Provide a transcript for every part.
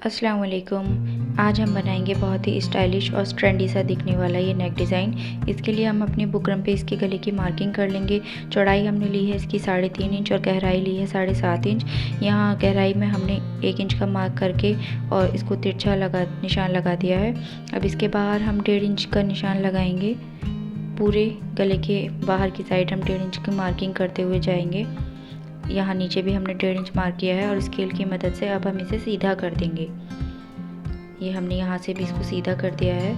अस्सलाम वालेकुम। आज हम बनाएंगे बहुत ही स्टाइलिश और ट्रेंडी सा दिखने वाला ये नेक डिज़ाइन। इसके लिए हम अपने बुकरम पे इसके गले की मार्किंग कर लेंगे। चौड़ाई हमने ली है इसकी 3.5 इंच और गहराई ली है 7.5 इंच। यहाँ गहराई में हमने 1 इंच का मार्क करके और इसको तिरछा निशान लगा दिया है। अब इसके बाहर हम 1.5 इंच का निशान लगाएंगे। पूरे गले के बाहर की साइड हम 1.5 इंच की मार्किंग करते हुए जाएंगे। यहाँ नीचे भी हमने 1.5 इंच मार्क किया है और स्केल की मदद से अब हम इसे सीधा कर देंगे। ये हमने यहाँ से भी इसको सीधा कर दिया है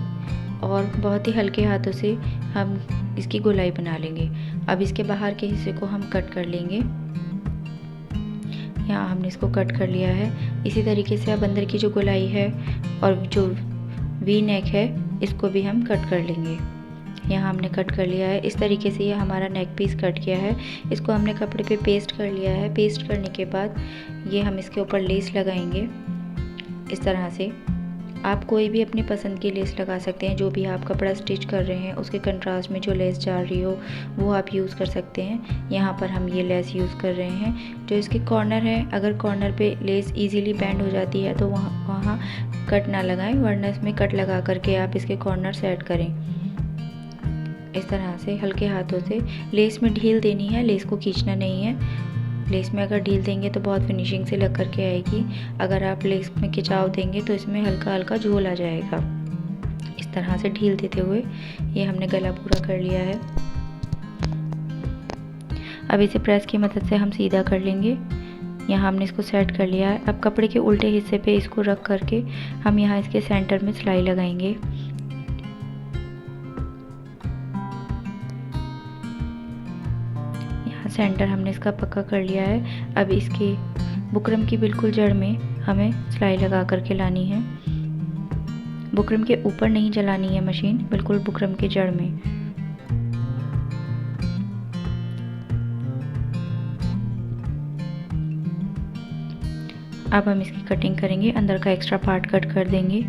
और बहुत ही हल्के हाथों से हम इसकी गोलाई बना लेंगे। अब इसके बाहर के हिस्से को हम कट कर लेंगे। यहाँ हमने इसको कट कर लिया है। इसी तरीके से अब अंदर की जो गोलाई है और जो वी नेक है इसको भी हम कट कर लेंगे। यहाँ हमने कट कर लिया है। इस तरीके से ये हमारा नेक पीस कट किया है। इसको हमने कपड़े पे पेस्ट कर लिया है। पेस्ट करने के बाद ये हम इसके ऊपर लेस लगाएंगे इस तरह से। आप कोई भी अपनी पसंद की लेस लगा सकते हैं। जो भी आप कपड़ा स्टिच कर रहे हैं उसके कंट्रास्ट में जो लेस जा रही हो वो आप यूज़ कर सकते हैं। यहाँ पर हम ये लेस यूज़ कर रहे हैं। जो इसके कॉर्नर है, अगर कॉर्नर पे लेस इजीली बेंड हो जाती है तो वहाँ कट ना लगाएं, वरना इसमें कट लगा करके आप इसके कॉर्नर सेट करें। इस तरह से हल्के हाथों से लेस में ढील देनी है, लेस को खींचना नहीं है। लेस में अगर ढील देंगे तो बहुत फिनिशिंग से लग करके आएगी। अगर आप लेस में खिंचाव देंगे तो इसमें हल्का हल्का झोल आ जाएगा। इस तरह से ढील देते हुए ये हमने गला पूरा कर लिया है। अब इसे प्रेस की मदद से हम सीधा कर लेंगे। यहाँ हमने इसको सेट कर लिया है। अब कपड़े के उल्टे हिस्से पे इसको रख करके हम यहाँ इसके सेंटर में सिलाई लगाएंगे। सेंटर हमने इसका पक्का कर लिया है। अब इसके बुकरम की बिल्कुल जड़ में हमें सिलाई लगा करके लानी है। बुकरम के ऊपर नहीं चलानी है मशीन, बिल्कुल बुकरम के जड़ में। अब हम इसकी कटिंग करेंगे। अंदर का एक्स्ट्रा पार्ट कट कर देंगे।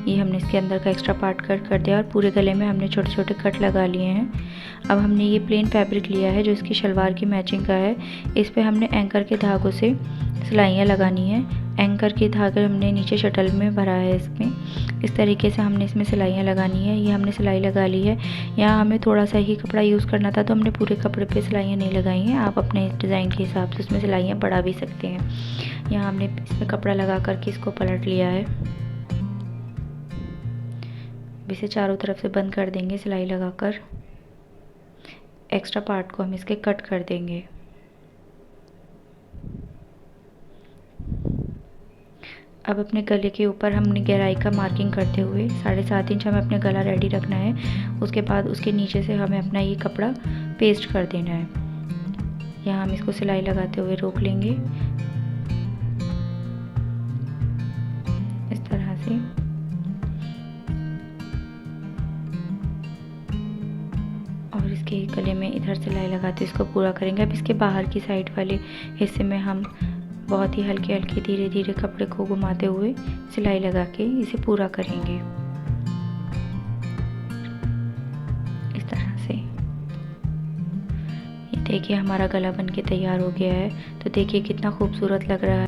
ये हमने इसके अंदर का एक्स्ट्रा पार्ट कट कर दिया और पूरे गले में हमने छोटे छोटे कट लगा लिए हैं। अब हमने ये प्लेन फैब्रिक लिया है जो इसकी शलवार की मैचिंग का है। इस पे हमने एंकर के धागों से सिलाइयाँ लगानी है। एंकर के धागे हमने नीचे शटल में भरा है इसमें। इस तरीके से हमने इसमें सिलाइयाँ लगानी है। ये हमने सिलाई लगा ली है। यहाँ हमें थोड़ा सा ही कपड़ा यूज़ करना था तो हमने पूरे कपड़े पे सिलाइयाँ नहीं लगाई हैं। आप अपने डिज़ाइन के हिसाब से इसमें सिलाइयाँ बढ़ा भी सकते हैं। यहाँ हमने इसमें कपड़ा लगा करके इसको पलट लिया है। इसे चारों तरफ से बंद कर देंगे सिलाई लगाकर। एक्स्ट्रा पार्ट को हम इसके कट कर देंगे। अब अपने गले के ऊपर हमने गहराई का मार्किंग करते हुए 7.5 इंच हमें अपने गला रेडी रखना है। उसके बाद उसके नीचे से हमें अपना ये कपड़ा पेस्ट कर देना है। यहाँ हम इसको सिलाई लगाते हुए रोक लेंगे इस तरह से। और इसके गले में इधर सिलाई लगाते इसको पूरा करेंगे। अब इसके बाहर की साइड वाले हिस्से में हम बहुत ही हल्के हल्के धीरे धीरे कपड़े को घुमाते हुए सिलाई लगा के इसे पूरा करेंगे इस तरह से। ये देखिए हमारा गला बन के तैयार हो गया है। तो देखिए कितना खूबसूरत लग रहा है।